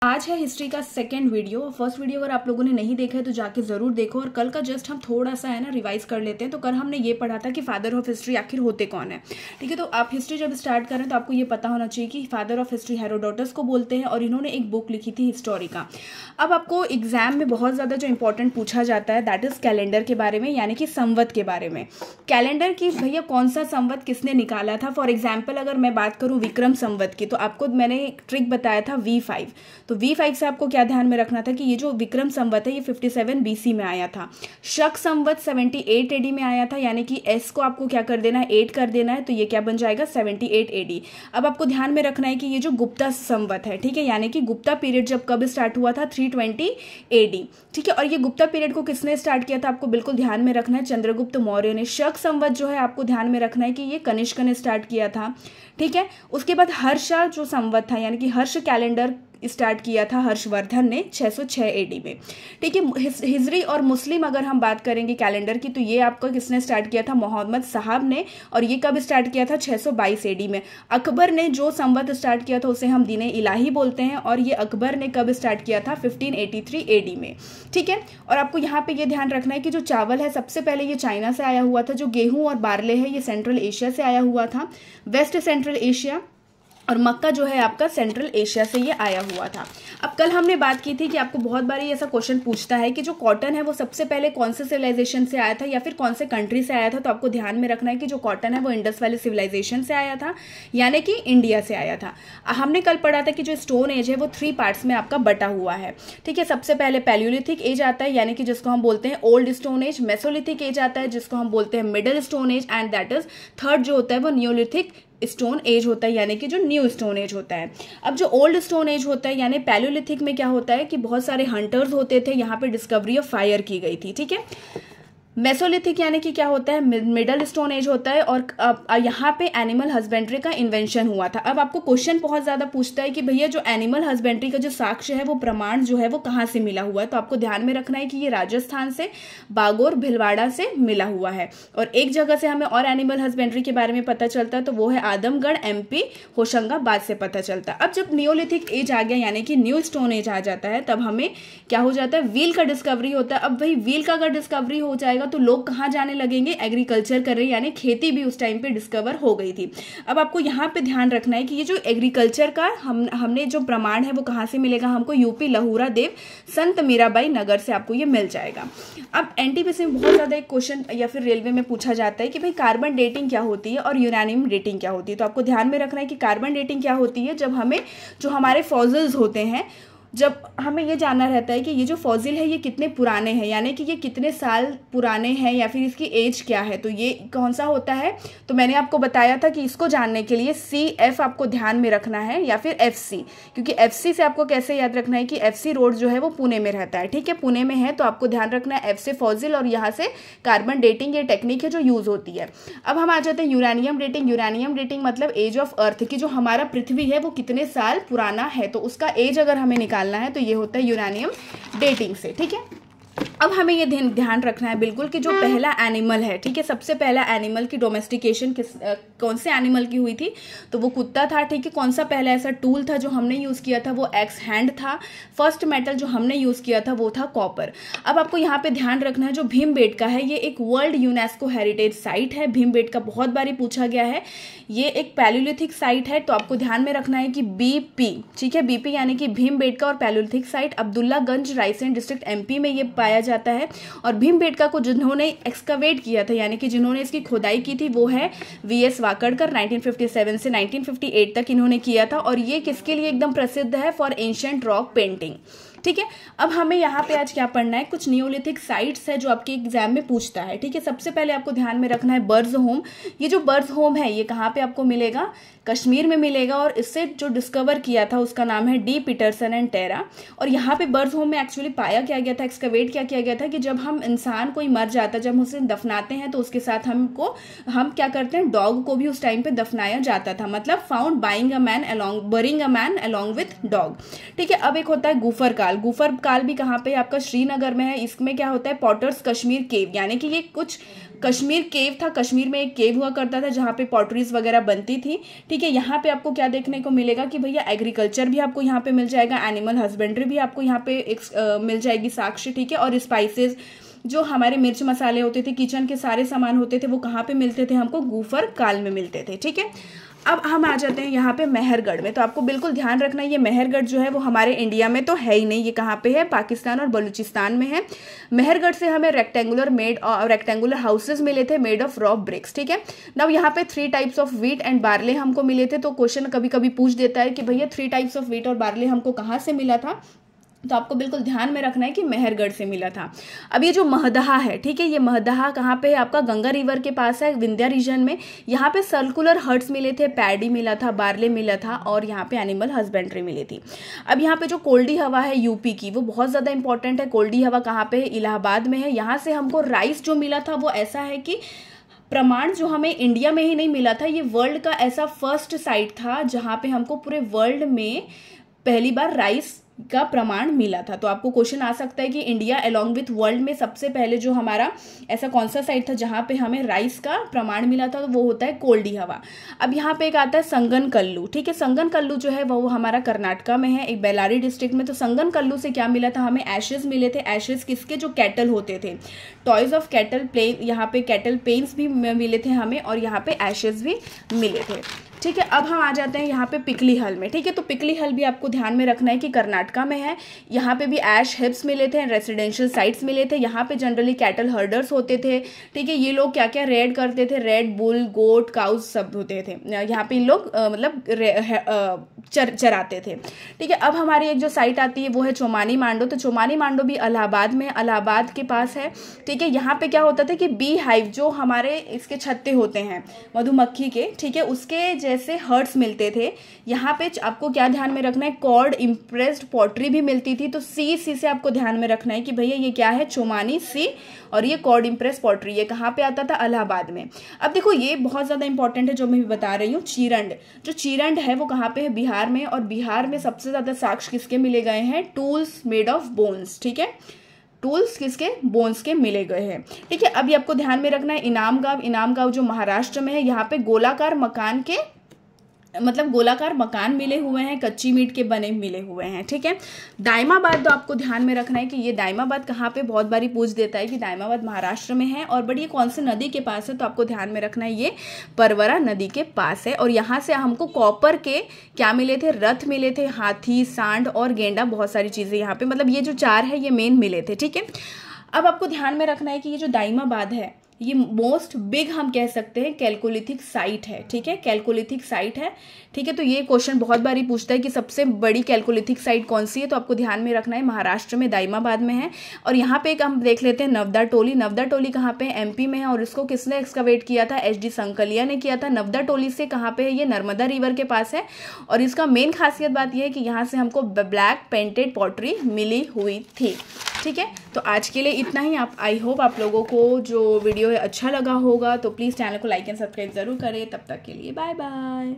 आज है हिस्ट्री का सेकंड वीडियो। फर्स्ट वीडियो अगर आप लोगों ने नहीं देखा है तो जाके जरूर देखो। और कल का जस्ट हम थोड़ा सा है ना रिवाइज कर लेते हैं। तो कल हमने ये पढ़ा था कि फादर ऑफ हिस्ट्री आखिर होते कौन है। ठीक है, तो आप हिस्ट्री जब स्टार्ट करें तो आपको ये पता होना चाहिए कि फादर ऑफ हिस्ट्री हेरोडोटस को बोलते हैं और इन्होंने एक बुक लिखी थी हिस्टोरिका। अब आपको एग्जाम में बहुत ज़्यादा जो इंपॉर्टेंट पूछा जाता है दैट इज कैलेंडर के बारे में, यानी कि संवत के बारे में। कैलेंडर की भैया कौन सा संवत किसने निकाला था। फॉर एग्जाम्पल अगर मैं बात करूँ विक्रम संवत की, तो आपको मैंने एक ट्रिक बताया था V5। तो V5 से आपको क्या ध्यान में रखना था कि ये जो विक्रम संवत है ये 57 BC में आया था। शक संवत 78 AD में आया था, यानी कि S को आपको क्या कर देना है, 8 कर देना है, तो ये क्या बन जाएगा 78 AD। अब आपको ध्यान में रखना है कि ये जो गुप्ता संवत है, ठीक है, यानी कि गुप्ता पीरियड जब कब स्टार्ट हुआ था 320 AD। ठीक है, और ये गुप्ता पीरियड को किसने स्टार्ट किया था आपको बिल्कुल ध्यान में रखना है, चंद्रगुप्त मौर्य ने। शक संवत जो है आपको ध्यान में रखना है कि ये कनिष्क ने स्टार्ट किया था। ठीक है, उसके बाद हर्ष जो संवत था, यानी कि हर्ष कैलेंडर स्टार्ट किया था हर्षवर्धन ने 606 AD में। ठीक है, हिजरी और मुस्लिम अगर हम बात करेंगे कैलेंडर की, तो ये आपका किसने स्टार्ट किया था, मोहम्मद साहब ने, और ये कब स्टार्ट किया था 622 AD में। अकबर ने जो संवत स्टार्ट किया था उसे हम दीने इलाही बोलते हैं, और ये अकबर ने कब स्टार्ट किया था 1583 AD में। ठीक है, और आपको यहाँ पे ये ध्यान रखना है कि जो चावल है सबसे पहले ये चाइना से आया हुआ था, जो गेहूं और बार्ले है ये सेंट्रल एशिया से आया हुआ था, वेस्ट सेंट्रल एशिया, और मक्का जो है आपका सेंट्रल एशिया से ये आया हुआ था। अब कल हमने बात की थी कि आपको बहुत बार ऐसा क्वेश्चन पूछता है कि जो कॉटन है वो सबसे पहले कौन से सिविलाइजेशन से आया था या फिर कौन से कंट्री से आया था। तो आपको ध्यान में रखना है कि जो कॉटन है वो इंडस वैली सिविलाइजेशन से आया था, यानी कि इंडिया से आया था। हमने कल पढ़ा था कि जो स्टोन एज है वो 3 पार्ट्स में आपका बटा हुआ है। ठीक है, सबसे पहले पैलियोलिथिक एज आता है, यानी कि जिसको हम बोलते हैं old stone age. Mesolithic as आता है जिसको हम बोलते हैं middle stone age, and that is third जो होता है वो न्यूलिथिक स्टोन एज होता है, यानी कि जो न्यू स्टोन एज होता है। अब जो ओल्ड स्टोन एज होता है यानी पैलियोलिथिक में क्या होता है कि बहुत सारे हंटर्स होते थे, यहाँ पे डिस्कवरी ऑफ फायर की गई थी। ठीक है, मेसोलिथिक यानी कि क्या होता है, मिडल स्टोन एज होता है, और यहाँ पे एनिमल हस्बेंड्री का इन्वेंशन हुआ था। अब आपको क्वेश्चन बहुत ज्यादा पूछता है कि भैया जो एनिमल हस्बेंड्री का जो साक्ष्य है वो प्रमाण जो है वो कहाँ से मिला हुआ है। तो आपको ध्यान में रखना है कि ये राजस्थान से बागोर भिलवाड़ा से मिला हुआ है। और एक जगह से हमें और एनिमल हस्बेंड्री के बारे में पता चलता है, तो वो है आदमगढ़ MP होशंगाबाद से पता चलता है। अब जब नियोलिथिक एज आ गया यानी कि न्यू स्टोन एज आ जाता है, तब हमें क्या हो जाता है, व्हील का डिस्कवरी होता है। अब वही व्हील का अगर डिस्कवरी हो जाएगा तो लोग कहाँ जाने लगेंगे, एग्रीकल्चर कर रहे हैं, यानी खेती भी उस टाइम पे डिस्कवर हो गई थी। अब आपको यहाँ पे ध्यान रखना है कि ये जो एग्रीकल्चर का हमने जो प्रमाण है वो कहाँ से मिलेगा, हमको यूपी लहुरा देव संत मीराबाई नगर से आपको ये मिल जाएगा। अब एनटीपीसी में बहुत ज्यादा एक क्वेश्चन या फिर रेलवे में पूछा जाता है कि भाई कार्बन डेटिंग क्या होती है और यूरेनियम डेटिंग क्या होती है। तो आपको ध्यान में रखना है कि कार्बन डेटिंग क्या होती है, जब हमें जो हमारे फॉसिल्स होते हैं, जब हमें ये जानना रहता है कि ये जो फॉसिल है ये कितने पुराने हैं, यानी कि ये कितने साल पुराने हैं या फिर इसकी एज क्या है, तो ये कौन सा होता है। तो मैंने आपको बताया था कि इसको जानने के लिए CF आपको ध्यान में रखना है या फिर FC, क्योंकि FC से आपको कैसे याद रखना है कि FC रोड जो है वो पुणे में रहता है। ठीक है, पुणे में है, तो आपको ध्यान रखना है F से फॉसिल और यहाँ से कार्बन डेटिंग, ये टेक्निक है जो यूज होती है। अब हम आ जाते हैं यूरेनियम डेटिंग। यूरेनियम डेटिंग मतलब एज ऑफ अर्थ की, जो हमारा पृथ्वी है वो कितने साल पुराना है, तो उसका एज अगर हमें निकालना है तो ये होता है यूरेनियम डेटिंग से। ठीक है, अब हमें ये ध्यान रखना है बिल्कुल कि जो पहला एनिमल है, ठीक है, सबसे पहला एनिमल की डोमेस्टिकेशन कौन से एनिमल की हुई थी, तो वो कुत्ता था। ठीक है, कौन सा पहला ऐसा टूल था जो हमने यूज किया था, वो एक्स हैंड था। फर्स्ट मेटल जो हमने यूज किया था वो था कॉपर। अब आपको यहाँ पे ध्यान रखना है जो भीमबेटका है ये एक वर्ल्ड यूनेस्को हेरिटेज साइट है। भीमबेटका बहुत बारी पूछा गया है, ये एक पैलियोलिथिक साइट है। तो आपको ध्यान में रखना है कि BP, ठीक है, BP यानी कि भीमबेटका और Palaeolithic site Abdullaganj Raisen district MP में ये पाया जाता है। और भीमबेटका को जिन्होंने एक्सकवेट किया था यानी कि जिन्होंने इसकी खुदाई की थी वो है VS वाकड़कर। 1957 से 1958 तक इन्होंने किया था, और ये किसके लिए एकदम प्रसिद्ध है, फॉर एंशिएंट रॉक पेंटिंग। ठीक है, अब हमें यहाँ पे आज क्या पढ़ना है, कुछ नियोलिथिक साइट्स है जो आपके एग्जाम में पूछता है। ठीक है, सबसे पहले आपको ध्यान में रखना है बर्ज होम। ये जो बर्ज होम है ये कहाँ पे आपको मिलेगा, कश्मीर में मिलेगा, और इससे जो डिस्कवर किया था उसका नाम है D. पीटरसन एंड टेरा। और यहाँ पे बर्ज होम में एक्चुअली पाया क्या गया था, एक्सकवेट क्या किया गया था कि जब हम इंसान कोई मर जाता, जब हम उसे दफनाते हैं तो उसके साथ हम क्या करते हैं, डॉग को भी उस टाइम पे दफनाया जाता था, मतलब found buying a man along, burying a man along with dog. ठीक है, अब एक होता है गुफर काल। गुफर काल भी कहाँ पे आपका श्रीनगर में है। इसमें क्या होता है, पॉटर्स कश्मीर केव, यानी कि ये कुछ कश्मीर केव था, कश्मीर में एक केव हुआ करता था जहाँ पे पॉटरीज वगैरह बनती थी। ठीक है, यहाँ पे आपको क्या देखने को मिलेगा कि भैया एग्रीकल्चर भी आपको यहाँ पे मिल जाएगा, एनिमल हस्बेंड्री भी आपको यहाँ पे मिल जाएगी साक्ष्य। ठीक है, और स्पाइसेस जो हमारे मिर्च मसाले होते थे, किचन के सारे सामान होते थे, वो कहाँ पे मिलते थे, हमको गुफर काल में मिलते थे। ठीक है, अब हम आ जाते हैं यहाँ पे मेहरगढ़ में। तो आपको बिल्कुल ध्यान रखना है, ये मेहरगढ़ जो है वो हमारे इंडिया में तो है ही नहीं, ये कहाँ पे है, पाकिस्तान और बलूचिस्तान में है। मेहरगढ़ से हमें रेक्टेंगुलर हाउसेज मिले थे मेड ऑफ रॉ ब्रिक्स। ठीक है, नाउ यहाँ पे 3 types of wheat and barley हमको मिले थे। तो क्वेश्चन कभी कभी पूछ देता है कि भैया 3 टाइप्स ऑफ व्हीट और बार्ले हमको कहाँ से मिला था, तो आपको बिल्कुल ध्यान में रखना है कि मेहरगढ़ से मिला था। अब ये जो महदहा है, ठीक है, ये महदहा कहाँ पे है, आपका गंगा रिवर के पास है, विंध्या रीजन में। यहाँ पे सर्कुलर हर्ट्स मिले थे, पैडी मिला था, बार्ले मिला था, और यहाँ पे एनिमल हस्बेंड्री मिली थी। अब यहाँ पे जो कोल्डी हवा है यूपी की, वो बहुत ज़्यादा इंपॉर्टेंट है। कोल्डी हवा कहाँ पे है, इलाहाबाद में है। यहाँ से हमको राइस जो मिला था वो ऐसा है कि प्रमाण जो हमें इंडिया में ही नहीं मिला था, ये वर्ल्ड का ऐसा फर्स्ट साइट था जहाँ पे हमको पूरे वर्ल्ड में पहली बार राइस का प्रमाण मिला था। तो आपको क्वेश्चन आ सकता है कि इंडिया अलोंग विथ वर्ल्ड में सबसे पहले जो हमारा ऐसा कौन सा साइट था जहां पे हमें राइस का प्रमाण मिला था, तो वो होता है कोल्डी हवा। अब यहाँ पे एक आता है संगन कल्लू। ठीक है, संगन कल्लू जो है वो हमारा कर्नाटका में है, एक बेलारी डिस्ट्रिक्ट में। तो संगन कल्लू से क्या मिला था, हमें एशेज मिले थे। एशेज किसके, जो कैटल होते थे, टॉयज ऑफ कैटल प्लेन, यहाँ पे कैटल पेन्स भी मिले थे हमें, और यहाँ पे एशेज भी मिले थे। ठीक है, अब हम आ जाते हैं यहाँ पे पिकली हल में। ठीक है, तो पिकली हल भी आपको ध्यान में रखना है कि कर्नाटका में है। यहाँ पे भी ऐश हिप्स मिले थे, रेसिडेंशियल साइट्स मिले थे। यहाँ पे जनरली कैटल हर्डर्स होते थे। ठीक है, ये लोग क्या क्या रेड करते थे, रेड बुल, गोट, काउज सब होते थे यहाँ पे, इन लोग मतलब चराते थे। ठीक है, अब हमारी एक जो साइट आती है वो है चोमानी मांडो। तो चोमानी मांडो भी इलाहाबाद में, इलाहाबाद के पास है। ठीक है, यहाँ पे क्या होता था कि बी हाइव, जो हमारे इसके छत्ते होते हैं मधुमक्खी के, ठीक है, उसके जैसे हर्ट्स मिलते थे। यहाँ पे आपको क्या ध्यान में रखना है, कॉर्ड इम्प्रेस्ड पॉटरी भी मिलती थी। तो सी से आपको ध्यान में रखना है कि भैया ये क्या है, चोमानी सी, और ये कॉर्ड इम्प्रेस पॉटरी, ये कहाँ पे आता था, इलाहाबाद में। अब देखो ये बहुत ज़्यादा इंपॉर्टेंट है जो मैं भी बता रही हूँ। चीरंड, जो चीरंड है वो कहाँ पे है, बिहार में। और बिहार में सबसे ज़्यादा साक्ष्य किसके मिले गए हैं, टूल्स मेड ऑफ बोन्स। ठीक है, टूल्स किसके, बोन्स के मिले गए हैं। ठीक है, अभी आपको ध्यान में रखना है इनाम गांव जो महाराष्ट्र में है, यहाँ पे गोलाकार मकान के मतलब गोलाकार मकान मिले हुए हैं, कच्ची मीट के बने मिले हुए हैं। ठीक है, दाइमाबाद तो आपको ध्यान में रखना है कि ये दाइमाबाद कहाँ पे, बहुत बारी पूछ देता है कि दाइमाबाद महाराष्ट्र में है, और बड़ी ये कौन से नदी के पास है, तो आपको ध्यान में रखना है ये परवरा नदी के पास है। और यहाँ से हमको कॉपर के क्या मिले थे, रथ मिले थे, हाथी, सांड और गेंडा, बहुत सारी चीज़ें यहाँ पे, मतलब ये जो 4 है ये मेन मिले थे। ठीक है, अब आपको ध्यान में रखना है कि ये जो दाइमाबाद है ये मोस्ट बिग हम कह सकते हैं कैल्कोलिथिक साइट है। ठीक है, कैल्कोलिथिक साइट है। ठीक है, तो ये क्वेश्चन बहुत बारी पूछता है कि सबसे बड़ी कैल्कोलिथिक साइट कौन सी है, तो आपको ध्यान में रखना है महाराष्ट्र में दाइमाबाद में है। और यहाँ पे एक हम देख लेते हैं नवदा टोली। नवदा टोली कहाँ पे है, एमपी में है, और इसको किसने एक्सकवेट किया था, HD संकलिया ने किया था। नवदा टोली से कहाँ पे है, ये नर्मदा रिवर के पास है। और इसका मेन खासियत बात यह है कि यहाँ से हमको ब्लैक पेंटेड पॉटरी मिली हुई थी। ठीक है, तो आज के लिए इतना ही। आई होप आप लोगों को जो वीडियो है अच्छा लगा होगा, तो प्लीज़ चैनल को लाइक एंड सब्सक्राइब जरूर करें। तब तक के लिए बाय बाय।